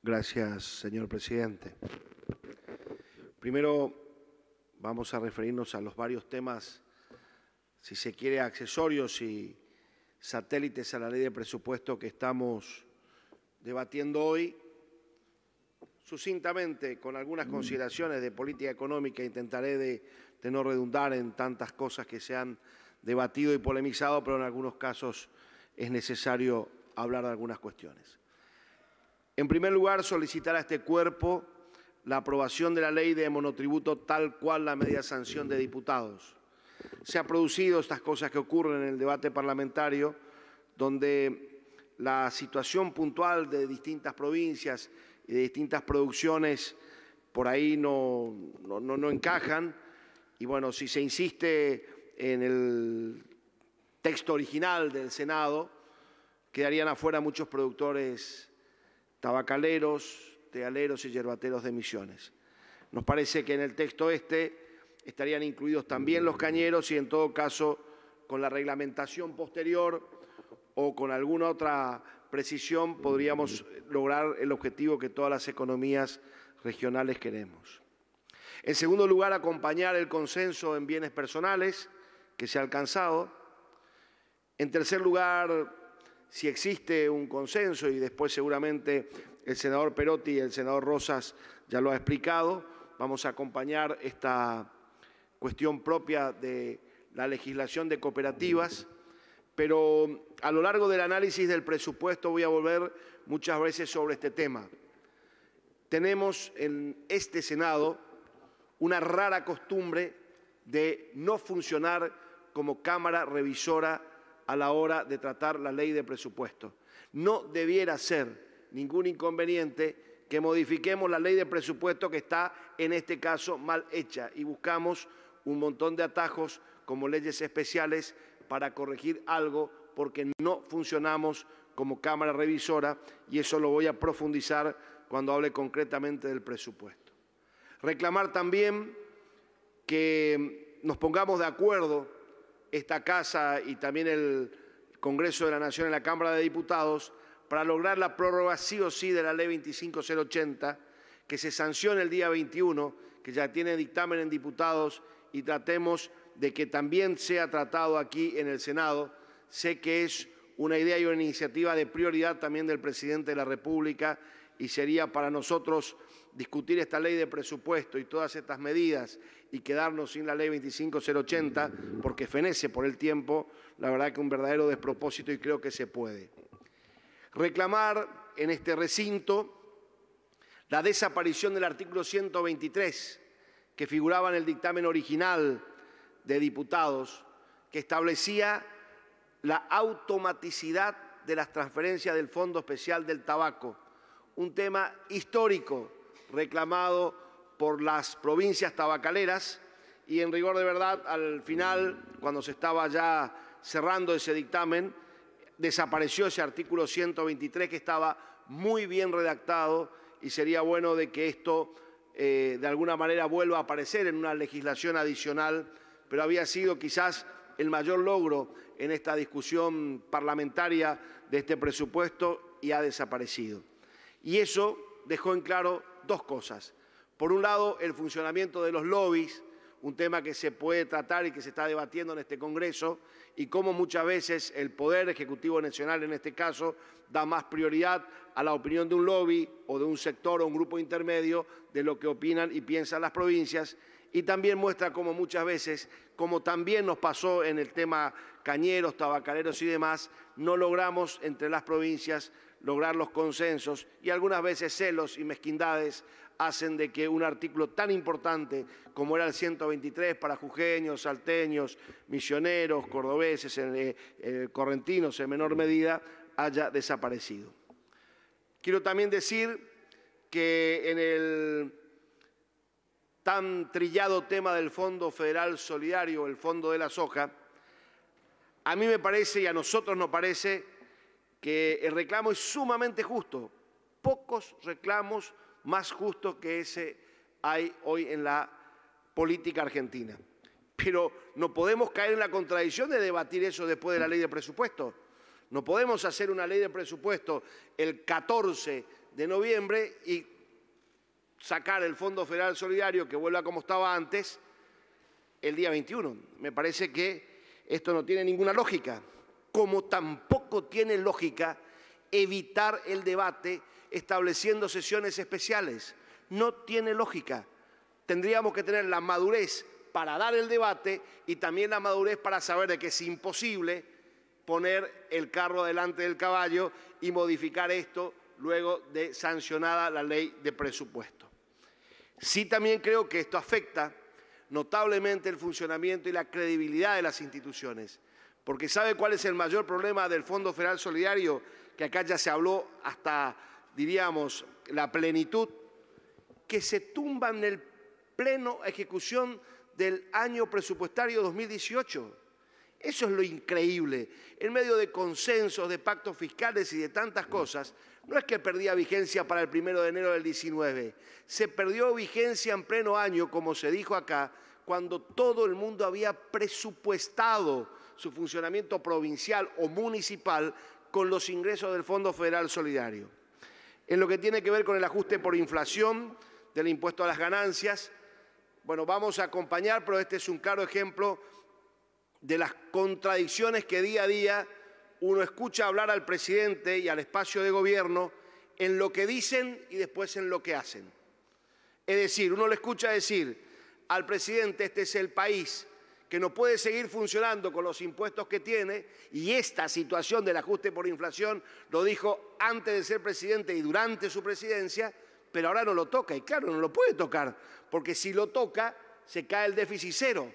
Gracias, señor presidente. Primero vamos a referirnos a los varios temas, si se quiere, accesorios y satélites a la ley de presupuesto que estamos debatiendo hoy. Sucintamente, con algunas consideraciones de política económica, intentaré de no redundar en tantas cosas que se han debatido y polemizado, pero en algunos casos es necesario hablar de algunas cuestiones. En primer lugar, solicitar a este cuerpo la aprobación de la ley de monotributo tal cual la media sanción de diputados. Se han producido estas cosas que ocurren en el debate parlamentario, donde la situación puntual de distintas provincias y de distintas producciones por ahí no encajan. Y bueno, si se insiste en el texto original del Senado, quedarían afuera muchos productores tabacaleros, tealeros y yerbateros de Misiones. Nos parece que en el texto estarían incluidos también los cañeros y en todo caso con la reglamentación posterior o con alguna otra precisión podríamos lograr el objetivo que todas las economías regionales queremos. En segundo lugar, acompañar el consenso en bienes personales que se ha alcanzado. En tercer lugar, si existe un consenso, y después seguramente el senador Perotti y el senador Rosas ya lo ha explicado, vamos a acompañar esta cuestión propia de la legislación de cooperativas, pero a lo largo del análisis del presupuesto voy a volver muchas veces sobre este tema. Tenemos en este Senado una rara costumbre de no funcionar como Cámara revisora a la hora de tratar la ley de presupuesto. No debiera ser ningún inconveniente que modifiquemos la ley de presupuesto que está, en este caso, mal hecha y buscamos un montón de atajos como leyes especiales para corregir algo porque no funcionamos como Cámara revisora y eso lo voy a profundizar cuando hable concretamente del presupuesto. Reclamar también que nos pongamos de acuerdo esta Casa y también el Congreso de la Nación en la Cámara de Diputados para lograr la prórroga sí o sí de la Ley 25080, que se sancione el día 21, que ya tiene dictamen en diputados y tratemos de que también sea tratado aquí en el Senado. Sé que es una idea y una iniciativa de prioridad también del presidente de la República y sería para nosotros discutir esta ley de presupuesto y todas estas medidas y quedarnos sin la ley 25080 porque fenece por el tiempo, la verdad que un verdadero despropósito y creo que se puede. Reclamar en este recinto la desaparición del artículo 123 que figuraba en el dictamen original de diputados que establecía la automaticidad de las transferencias del Fondo Especial del Tabaco, un tema histórico reclamado por las provincias tabacaleras y en rigor de verdad al final, cuando se estaba ya cerrando ese dictamen, desapareció ese artículo 123 que estaba muy bien redactado y sería bueno de que esto de alguna manera vuelva a aparecer en una legislación adicional, pero había sido quizás el mayor logro en esta discusión parlamentaria de este presupuesto y ha desaparecido. Y eso dejó en claro dos cosas. Por un lado, el funcionamiento de los lobbies, un tema que se puede tratar y que se está debatiendo en este Congreso, y cómo muchas veces el Poder Ejecutivo Nacional, en este caso, da más prioridad a la opinión de un lobby o de un sector o un grupo intermedio de lo que opinan y piensan las provincias, y también muestra cómo muchas veces, como también nos pasó en el tema cañeros, tabacaleros y demás, no logramos entre las provincias lograr los consensos y algunas veces celos y mezquindades hacen de que un artículo tan importante como era el 123 para jujeños, salteños, misioneros, cordobeses, correntinos en menor medida, haya desaparecido. Quiero también decir que en el tan trillado tema del Fondo Federal Solidario, el Fondo de la Soja, a mí me parece y a nosotros nos parece que el reclamo es sumamente justo. Pocos reclamos más justos que ese hay hoy en la política argentina. Pero no podemos caer en la contradicción de debatir eso después de la ley de presupuesto. No podemos hacer una ley de presupuesto el 14 de noviembre y sacar el Fondo Federal Solidario, que vuelva como estaba antes, el día 21. Me parece que esto no tiene ninguna lógica, como tampoco tiene lógica evitar el debate estableciendo sesiones especiales. No tiene lógica. Tendríamos que tener la madurez para dar el debate y también la madurez para saber de que es imposible poner el carro delante del caballo y modificar esto luego de sancionada la ley de presupuesto. Sí, también creo que esto afecta notablemente el funcionamiento y la credibilidad de las instituciones, porque ¿sabe cuál es el mayor problema del Fondo Federal Solidario? Que acá ya se habló hasta, diríamos, la plenitud, que se tumban en el pleno ejecución del año presupuestario 2018. Eso es lo increíble. En medio de consensos, de pactos fiscales y de tantas cosas, no es que perdía vigencia para el 1 de enero del 19. Se perdió vigencia en pleno año, como se dijo acá, cuando todo el mundo había presupuestado su funcionamiento provincial o municipal con los ingresos del Fondo Federal Solidario. En lo que tiene que ver con el ajuste por inflación del impuesto a las ganancias, bueno, vamos a acompañar, pero este es un claro ejemplo de las contradicciones que día a día uno escucha hablar al presidente y al espacio de gobierno en lo que dicen y después en lo que hacen. Es decir, uno le escucha decir al presidente: este es el país que no puede seguir funcionando con los impuestos que tiene, y esta situación del ajuste por inflación lo dijo antes de ser presidente y durante su presidencia, pero ahora no lo toca. Y claro, no lo puede tocar, porque si lo toca se cae el déficit cero.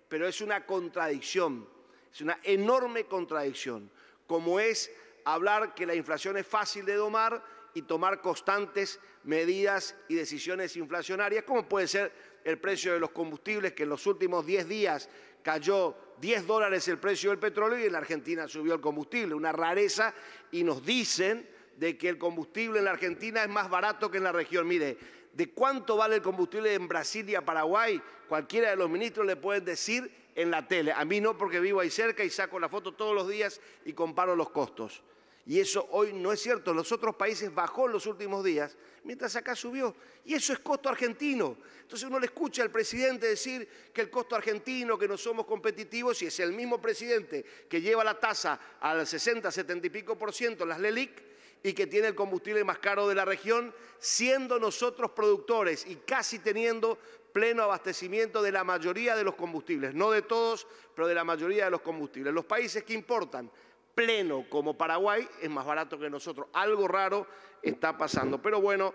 Pero es una contradicción, es una enorme contradicción, como es hablar que la inflación es fácil de domar y tomar constantes medidas y decisiones inflacionarias, como puede ser el precio de los combustibles, que en los últimos 10 días cayó $10 el precio del petróleo y en la Argentina subió el combustible, una rareza, y nos dicen de que el combustible en la Argentina es más barato que en la región. Mire, ¿de cuánto vale el combustible en Brasil y a Paraguay? Cualquiera de los ministros le pueden decir en la tele. A mí no, porque vivo ahí cerca y saco la foto todos los días y comparo los costos. Y eso hoy no es cierto. En los otros países bajó en los últimos días, mientras acá subió. Y eso es costo argentino. Entonces uno le escucha al presidente decir que el costo argentino, que no somos competitivos, y es el mismo presidente que lleva la tasa al 60, 70 y pico % en las LELIC, y que tiene el combustible más caro de la región, siendo nosotros productores y casi teniendo pleno abastecimiento de la mayoría de los combustibles, no de todos, pero de la mayoría de los combustibles. Los países que importan pleno, como Paraguay, es más barato que nosotros. Algo raro está pasando. Pero bueno,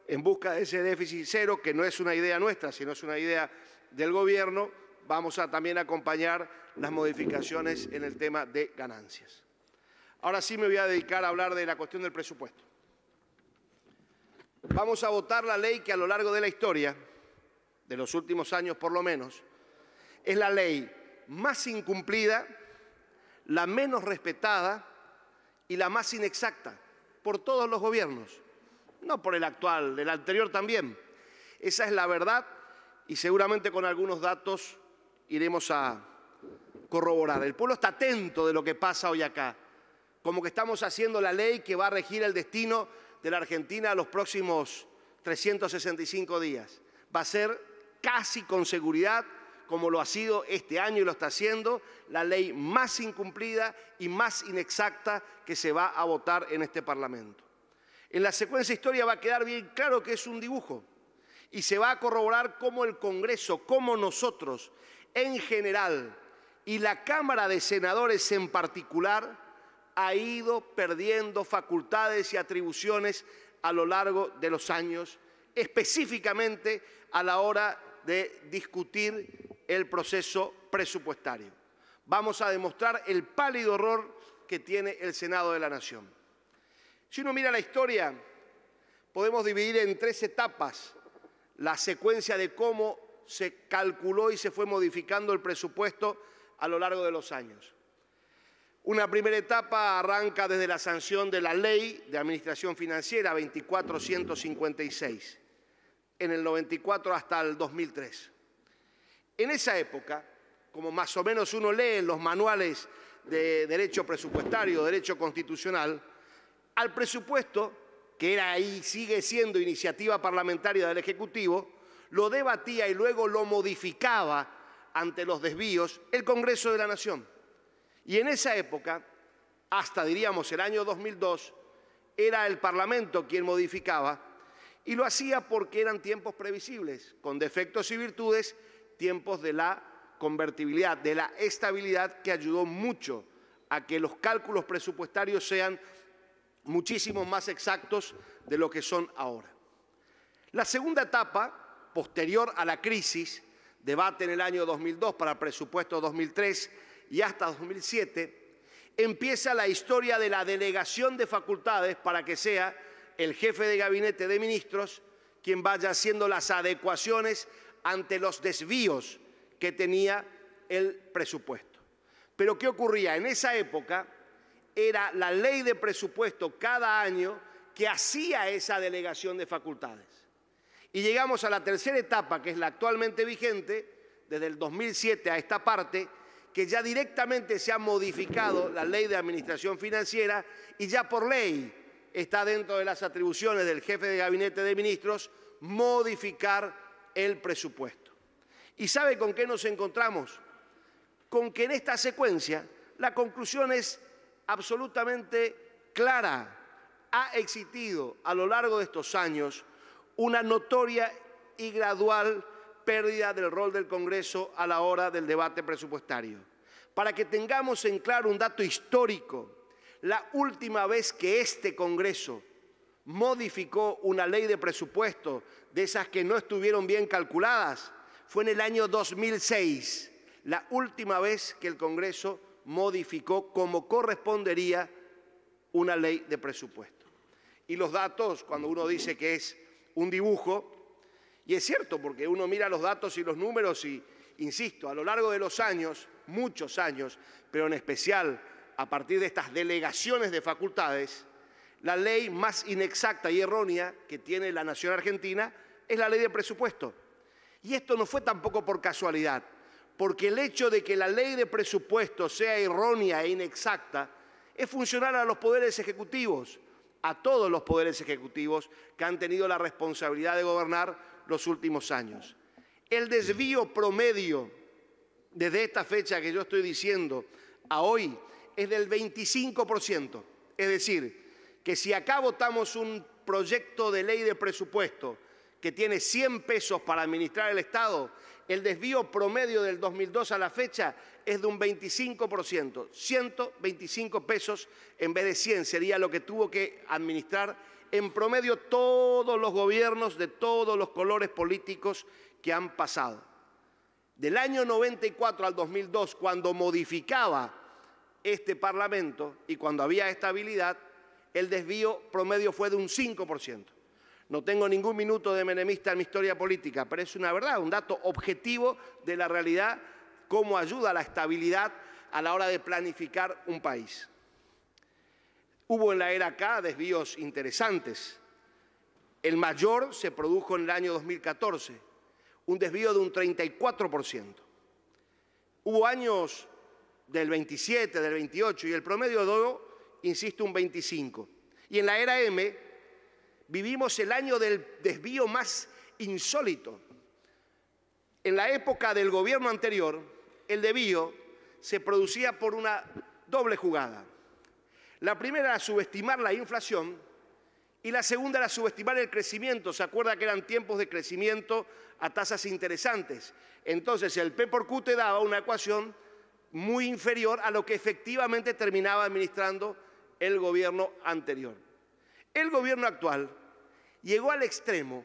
en busca de ese déficit cero, que no es una idea nuestra, sino es una idea del gobierno, vamos a también acompañar las modificaciones en el tema de ganancias. Ahora sí me voy a dedicar a hablar de la cuestión del presupuesto. Vamos a votar la ley que a lo largo de la historia, de los últimos años por lo menos, es la ley más incumplida, la menos respetada y la más inexacta por todos los gobiernos, no por el actual, del anterior también. Esa es la verdad y seguramente con algunos datos iremos a corroborar. El pueblo está atento de lo que pasa hoy acá, como que estamos haciendo la ley que va a regir el destino de la Argentina a los próximos 365 días. Va a ser casi con seguridad, como lo ha sido este año y lo está haciendo, la ley más incumplida y más inexacta que se va a votar en este Parlamento. En la secuencia historia va a quedar bien claro que es un dibujo y se va a corroborar cómo el Congreso, cómo nosotros en general y la Cámara de Senadores en particular ha ido perdiendo facultades y atribuciones a lo largo de los años, específicamente a la hora de discutir el proceso presupuestario. Vamos a demostrar el pálido error que tiene el Senado de la Nación. Si uno mira la historia, podemos dividir en 3 etapas la secuencia de cómo se calculó y se fue modificando el presupuesto a lo largo de los años. Una primera etapa arranca desde la sanción de la Ley de Administración Financiera 24.156, en el 94 hasta el 2003. En esa época, como más o menos uno lee en los manuales de derecho presupuestario, derecho constitucional, al presupuesto que era y sigue siendo iniciativa parlamentaria del Ejecutivo, lo debatía y luego lo modificaba ante los desvíos el Congreso de la Nación. Y en esa época, hasta diríamos el año 2002, era el Parlamento quien modificaba y lo hacía porque eran tiempos previsibles, con defectos y virtudes, tiempos de la convertibilidad, de la estabilidad que ayudó mucho a que los cálculos presupuestarios sean muchísimo más exactos de lo que son ahora. La segunda etapa, posterior a la crisis, debate en el año 2002 para el presupuesto 2003 y hasta 2007, empieza la historia de la delegación de facultades para que sea el jefe de gabinete de ministros quien vaya haciendo las adecuaciones ante los desvíos que tenía el presupuesto. Pero ¿qué ocurría? En esa época era la ley de presupuesto cada año que hacía esa delegación de facultades. Y llegamos a la tercera etapa, que es la actualmente vigente, desde el 2007 a esta parte, que ya directamente se ha modificado la ley de administración financiera y ya por ley está dentro de las atribuciones del jefe de gabinete de ministros modificar el presupuesto. ¿Y sabe con qué nos encontramos? Con que en esta secuencia la conclusión es absolutamente clara. Ha existido a lo largo de estos años una notoria y gradual pérdida del rol del Congreso a la hora del debate presupuestario. Para que tengamos en claro un dato histórico, la última vez que este Congreso modificó una ley de presupuesto de esas que no estuvieron bien calculadas fue en el año 2006, la última vez que el Congreso modificó como correspondería una ley de presupuesto. Y los datos, cuando uno dice que es un dibujo, y es cierto porque uno mira los datos y los números y, insisto, a lo largo de los años, muchos años, pero en especial a partir de estas delegaciones de facultades, la ley más inexacta y errónea que tiene la nación argentina es la ley de presupuesto. Y esto no fue tampoco por casualidad, porque el hecho de que la ley de presupuesto sea errónea e inexacta es funcional a los poderes ejecutivos, a todos los poderes ejecutivos que han tenido la responsabilidad de gobernar los últimos años. El desvío promedio desde esta fecha que yo estoy diciendo a hoy es del 25%. Es decir, que si acá votamos un proyecto de ley de presupuesto que tiene 100 pesos para administrar el Estado, el desvío promedio del 2002 a la fecha es de un 25%. 125 pesos en vez de 100 sería lo que tuvo que administrar en promedio todos los gobiernos de todos los colores políticos que han pasado. Del año 94 al 2002, cuando modificaba este Parlamento y cuando había estabilidad, el desvío promedio fue de un 5%. No tengo ningún minuto de menemista en mi historia política, pero es una verdad, un dato objetivo de la realidad, cómo ayuda a la estabilidad a la hora de planificar un país. Hubo en la era K desvíos interesantes. El mayor se produjo en el año 2014, un desvío de un 34%. Hubo años del 27, del 28 y el promedio de, insisto, un 25. Y en la era M vivimos el año del desvío más insólito. En la época del gobierno anterior, el desvío se producía por una doble jugada. La primera era subestimar la inflación y la segunda era subestimar el crecimiento. ¿Se acuerda que eran tiempos de crecimiento a tasas interesantes? Entonces el P por Q te daba una ecuación muy inferior a lo que efectivamente terminaba administrando el gobierno anterior. El gobierno actual llegó al extremo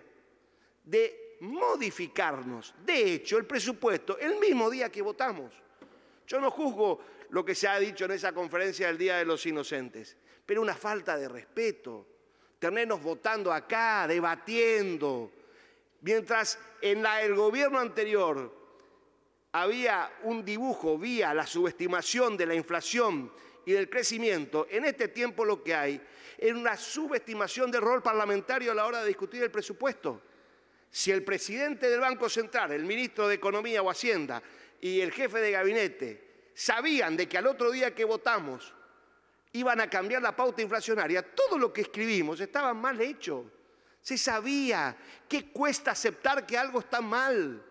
de modificarnos, de hecho, el presupuesto el mismo día que votamos. Yo no juzgo lo que se ha dicho en esa conferencia del Día de los Inocentes, pero una falta de respeto, tenernos votando acá, debatiendo, mientras en el gobierno anterior había un dibujo vía la subestimación de la inflación y del crecimiento, en este tiempo lo que hay es una subestimación del rol parlamentario a la hora de discutir el presupuesto. Si el presidente del Banco Central, el ministro de Economía o Hacienda y el jefe de gabinete sabían de que al otro día que votamos iban a cambiar la pauta inflacionaria, todo lo que escribimos estaba mal hecho. Se sabía. ¿Qué cuesta aceptar que algo está mal?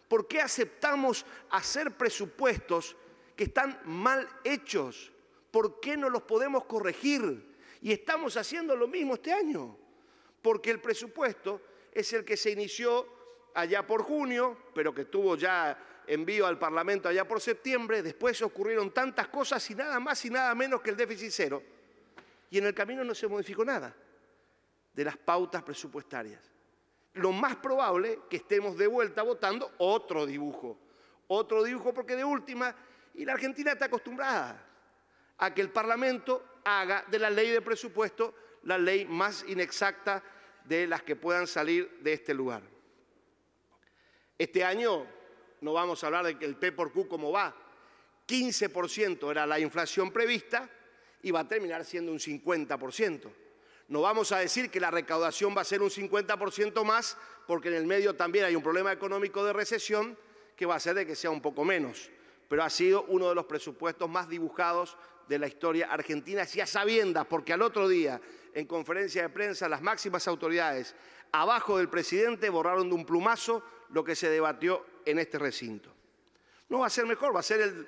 ¿Por qué aceptamos hacer presupuestos que están mal hechos? ¿Por qué no los podemos corregir? Y estamos haciendo lo mismo este año, porque el presupuesto es el que se inició allá por junio, pero que tuvo ya envío al Parlamento allá por septiembre. Después ocurrieron tantas cosas y nada más y nada menos que el déficit cero. Y en el camino no se modificó nada de las pautas presupuestarias. Lo más probable es que estemos de vuelta votando otro dibujo porque de última, y la Argentina está acostumbrada a que el Parlamento haga de la ley de presupuesto la ley más inexacta de las que puedan salir de este lugar. Este año no vamos a hablar de que el P por Q cómo va. 15% era la inflación prevista y va a terminar siendo un 50%. No vamos a decir que la recaudación va a ser un 50% más, porque en el medio también hay un problema económico de recesión que va a hacer de que sea un poco menos. Pero ha sido uno de los presupuestos más dibujados de la historia argentina, y a sabiendas, porque al otro día, en conferencia de prensa, las máximas autoridades, abajo del presidente, borraron de un plumazo lo que se debatió en este recinto. No va a ser mejor, va a ser el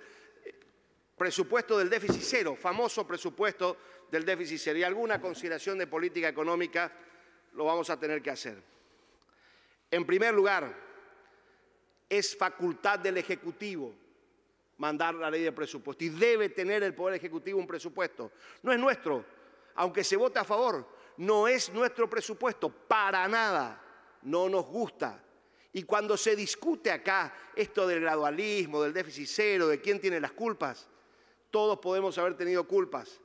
presupuesto del déficit cero, famoso presupuesto del déficit cero. Y alguna consideración de política económica lo vamos a tener que hacer. En primer lugar, es facultad del Ejecutivo mandar la ley de presupuesto y debe tener el Poder Ejecutivo un presupuesto. No es nuestro, aunque se vote a favor, no es nuestro presupuesto, para nada, no nos gusta. Y cuando se discute acá esto del gradualismo, del déficit cero, de quién tiene las culpas, todos podemos haber tenido culpas.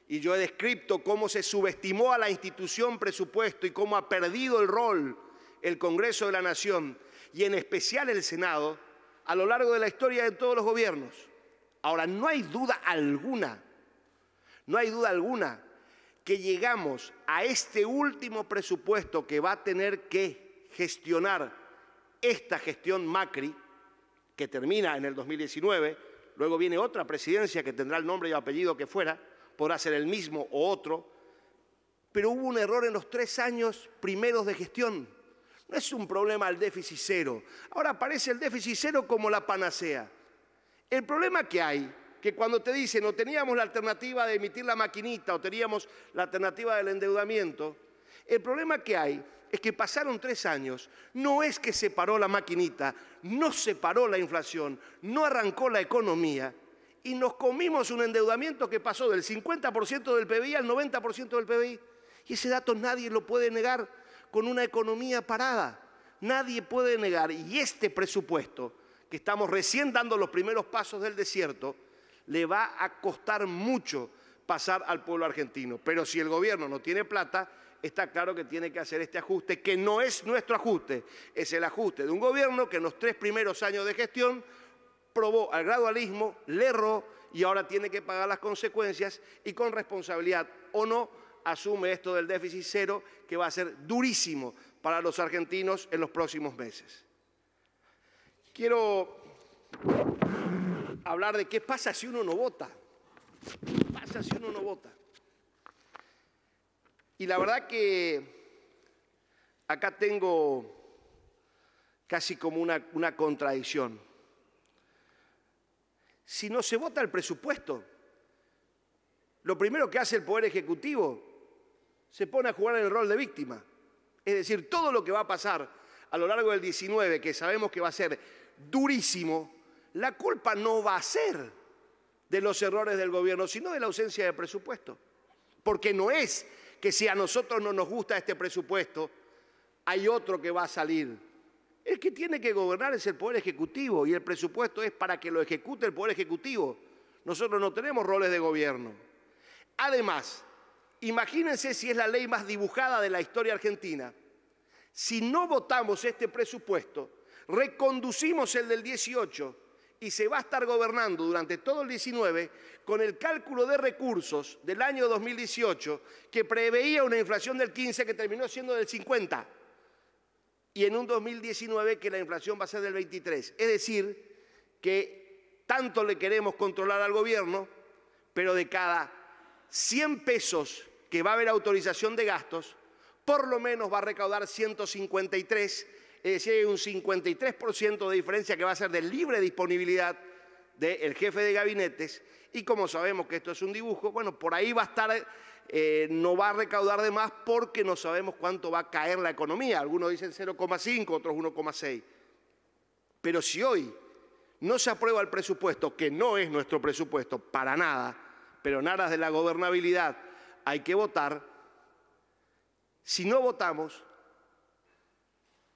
Y yo he descrito cómo se subestimó a la institución presupuesto y cómo ha perdido el rol el Congreso de la Nación y en especial el Senado a lo largo de la historia de todos los gobiernos. Ahora, no hay duda alguna que llegamos a este último presupuesto que va a tener que gestionar esta gestión Macri, que termina en el 2019, luego viene otra presidencia que tendrá el nombre y apellido que fuera, podrá ser el mismo o otro, pero hubo un error en los 3 años primeros de gestión. No es un problema el déficit cero. Ahora aparece el déficit cero como la panacea. El problema que hay, que cuando te dicen o teníamos la alternativa de emitir la maquinita o teníamos la alternativa del endeudamiento, el problema que hay es que pasaron 3 años, no es que se paró la maquinita, no se paró la inflación, no arrancó la economía y nos comimos un endeudamiento que pasó del 50% del PBI al 90% del PBI. Y ese dato nadie lo puede negar con una economía parada. Nadie puede negar. Y este presupuesto, que estamos recién dando los primeros pasos del desierto, le va a costar mucho pasar al pueblo argentino. Pero si el gobierno no tiene plata, está claro que tiene que hacer este ajuste, que no es nuestro ajuste, es el ajuste de un gobierno que en los 3 primeros años de gestión probó al gradualismo, le erró y ahora tiene que pagar las consecuencias y con responsabilidad o no asume esto del déficit cero, que va a ser durísimo para los argentinos en los próximos meses. Quiero hablar de qué pasa si uno no vota. ¿Qué pasa si uno no vota? Y la verdad que acá tengo casi como una contradicción. Si no se vota el presupuesto, lo primero que hace el Poder Ejecutivo se pone a jugar en el rol de víctima. Es decir, todo lo que va a pasar a lo largo del 19, que sabemos que va a ser durísimo, la culpa no va a ser de los errores del gobierno, sino de la ausencia de presupuesto. Porque no es que si a nosotros no nos gusta este presupuesto, hay otro que va a salir. El que tiene que gobernar es el Poder Ejecutivo y el presupuesto es para que lo ejecute el Poder Ejecutivo. Nosotros no tenemos roles de gobierno. Además, imagínense si es la ley más dibujada de la historia argentina. Si no votamos este presupuesto, reconducimos el del 18 y se va a estar gobernando durante todo el 19 con el cálculo de recursos del año 2018 que preveía una inflación del 15 que terminó siendo del 50 y en un 2019 que la inflación va a ser del 23. Es decir, que tanto le queremos controlar al gobierno, pero de cada 100 pesos que va a haber autorización de gastos, por lo menos va a recaudar 153, es decir, hay un 53% de diferencia que va a ser de libre disponibilidad del jefe de gabinetes, y como sabemos que esto es un dibujo, bueno, por ahí va a estar, no va a recaudar de más porque no sabemos cuánto va a caer la economía. Algunos dicen 0,5, otros 1,6. Pero si hoy no se aprueba el presupuesto, que no es nuestro presupuesto para nada, pero en aras de la gobernabilidad hay que votar, si no votamos,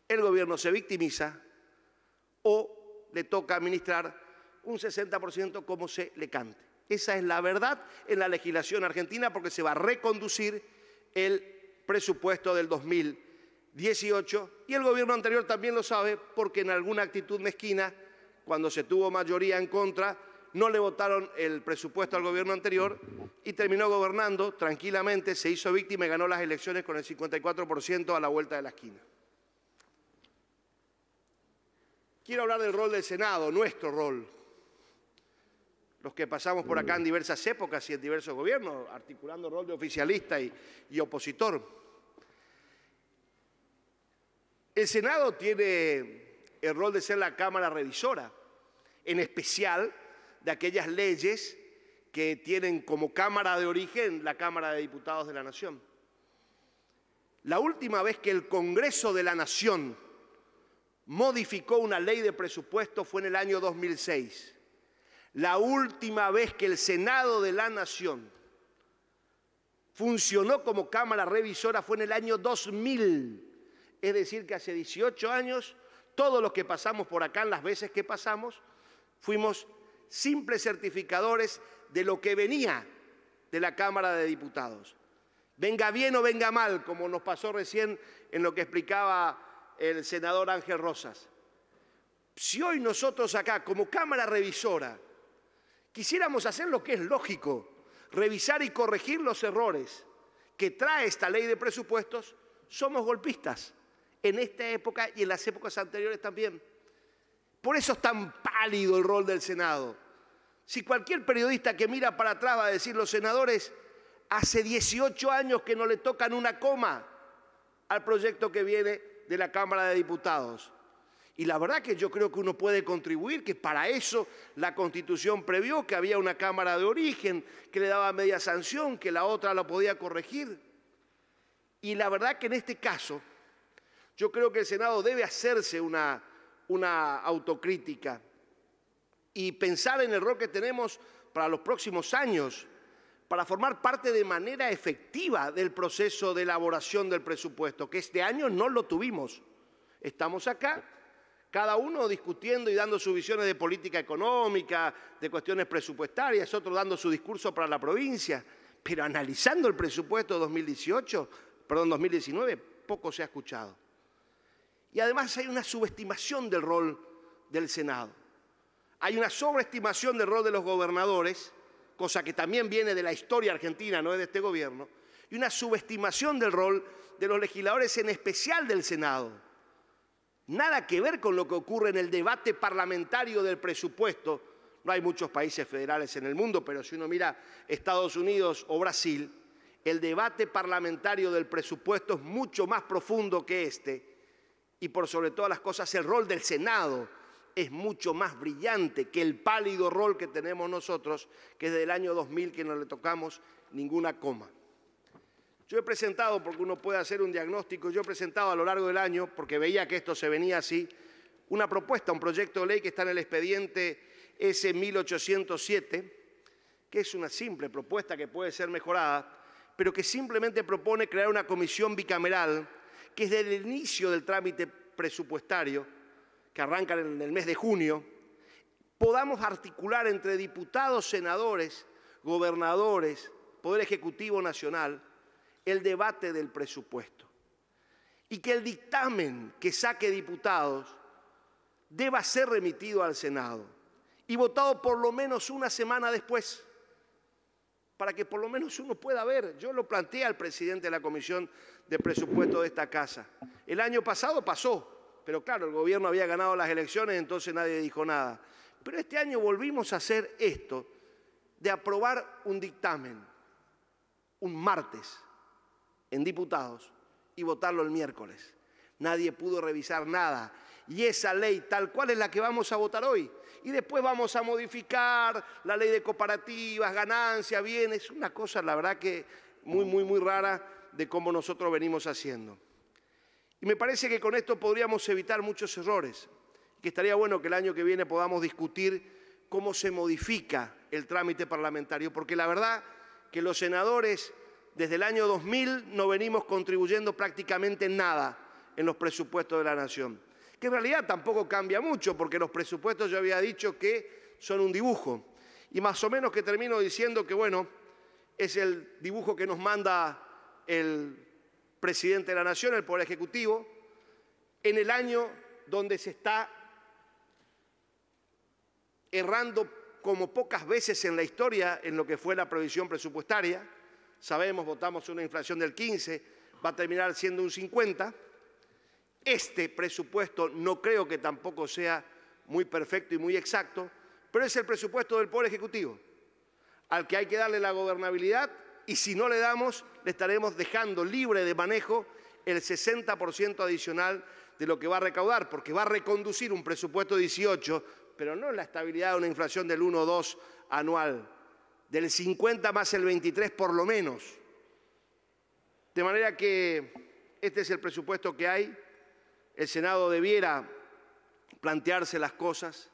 el gobierno se victimiza o le toca administrar un 60% como se le cante. Esa es la verdad en la legislación argentina, porque se va a reconducir el presupuesto del 2018 y el gobierno anterior también lo sabe, porque en alguna actitud mezquina, cuando se tuvo mayoría en contra, no le votaron el presupuesto al gobierno anterior y terminó gobernando tranquilamente, se hizo víctima y ganó las elecciones con el 54% a la vuelta de la esquina. Quiero hablar del rol del Senado, nuestro rol. Los que pasamos por acá en diversas épocas y en diversos gobiernos, articulando rol de oficialista y opositor. El Senado tiene el rol de ser la Cámara revisora, en especial de aquellas leyes que tienen como Cámara de origen la Cámara de Diputados de la Nación. La última vez que el Congreso de la Nación modificó una ley de presupuesto fue en el año 2006. La última vez que el Senado de la Nación funcionó como Cámara revisora fue en el año 2000. Es decir, que hace 18 años, todos los que pasamos por acá, en las veces que pasamos, fuimos simples certificadores de lo que venía de la Cámara de Diputados. Venga bien o venga mal, como nos pasó recién en lo que explicaba el senador Ángel Rosas. Si hoy nosotros acá, como Cámara revisora, quisiéramos hacer lo que es lógico, revisar y corregir los errores que trae esta ley de presupuestos, somos golpistas en esta época y en las épocas anteriores también. Por eso es tan pálido el rol del Senado. Si cualquier periodista que mira para atrás va a decir, los senadores hace 18 años que no le tocan una coma al proyecto que viene de la Cámara de Diputados. Y la verdad que yo creo que uno puede contribuir, que para eso la Constitución previó que había una Cámara de origen, que le daba media sanción, que la otra la podía corregir. Y la verdad que en este caso, yo creo que el Senado debe hacerse una autocrítica y pensar en el rol que tenemos para los próximos años, para formar parte de manera efectiva del proceso de elaboración del presupuesto, que este año no lo tuvimos. Estamos acá, cada uno discutiendo y dando sus visiones de política económica, de cuestiones presupuestarias, otro dando su discurso para la provincia, pero analizando el presupuesto de 2019, poco se ha escuchado. Y además hay una subestimación del rol del Senado. Hay una sobreestimación del rol de los gobernadores, cosa que también viene de la historia argentina, no es de este gobierno, y una subestimación del rol de los legisladores, en especial del Senado. Nada que ver con lo que ocurre en el debate parlamentario del presupuesto. No hay muchos países federales en el mundo, pero si uno mira Estados Unidos o Brasil, el debate parlamentario del presupuesto es mucho más profundo que este. Y por sobre todas las cosas, el rol del Senado es mucho más brillante que el pálido rol que tenemos nosotros, que desde el año 2000 que no le tocamos ninguna coma. Yo he presentado, porque uno puede hacer un diagnóstico, yo he presentado a lo largo del año, porque veía que esto se venía así, una propuesta, un proyecto de ley que está en el expediente S1807, que es una simple propuesta que puede ser mejorada, pero que simplemente propone crear una comisión bicameral que desde el inicio del trámite presupuestario, que arranca en el mes de junio, podamos articular entre diputados, senadores, gobernadores, Poder Ejecutivo Nacional, el debate del presupuesto. Y que el dictamen que saque diputados deba ser remitido al Senado y votado por lo menos una semana después, para que por lo menos uno pueda ver. Yo lo planteé al presidente de la Comisión de Presupuesto de esta casa. El año pasado pasó, pero claro, el gobierno había ganado las elecciones, entonces nadie dijo nada. Pero este año volvimos a hacer esto, de aprobar un dictamen un martes en diputados y votarlo el miércoles. Nadie pudo revisar nada. Y esa ley tal cual es la que vamos a votar hoy. Y después vamos a modificar la ley de cooperativas, ganancias, bienes. Una cosa, la verdad que muy rara de cómo nosotros venimos haciendo. Y me parece que con esto podríamos evitar muchos errores. Que estaría bueno que el año que viene podamos discutir cómo se modifica el trámite parlamentario. Porque la verdad que los senadores desde el año 2000 no venimos contribuyendo prácticamente nada en los presupuestos de la Nación. Que en realidad tampoco cambia mucho, porque los presupuestos yo había dicho que son un dibujo. Y más o menos que termino diciendo que, bueno, es el dibujo que nos manda el presidente de la Nación, el Poder Ejecutivo, en el año donde se está errando como pocas veces en la historia en lo que fue la previsión presupuestaria. Sabemos, votamos una inflación del 15, va a terminar siendo un 50. Este presupuesto no creo que tampoco sea muy perfecto y muy exacto, pero es el presupuesto del Poder Ejecutivo, al que hay que darle la gobernabilidad, y si no le damos, le estaremos dejando libre de manejo el 60% adicional de lo que va a recaudar, porque va a reconducir un presupuesto 18, pero no la estabilidad de una inflación del 1 o 2 anual, del 50 más el 23 por lo menos. De manera que este es el presupuesto que hay. El Senado debiera plantearse las cosas,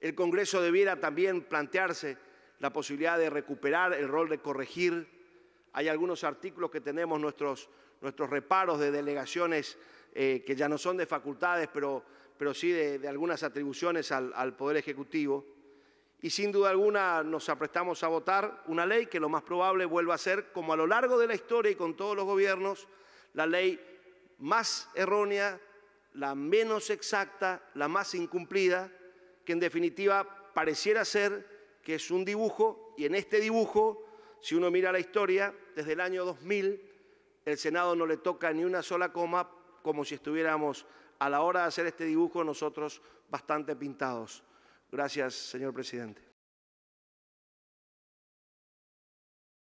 el Congreso debiera también plantearse la posibilidad de recuperar el rol de corregir. Hay algunos artículos que tenemos nuestros reparos de delegaciones que ya no son de facultades, pero sí de algunas atribuciones al Poder Ejecutivo. Y sin duda alguna nos aprestamos a votar una ley que lo más probable vuelva a ser, como a lo largo de la historia y con todos los gobiernos, la ley más errónea, la menos exacta, la más incumplida, que en definitiva pareciera ser que es un dibujo, y en este dibujo, si uno mira la historia, desde el año 2000, el Senado no le toca ni una sola coma, como si estuviéramos a la hora de hacer este dibujo nosotros bastante pintados. Gracias, señor presidente.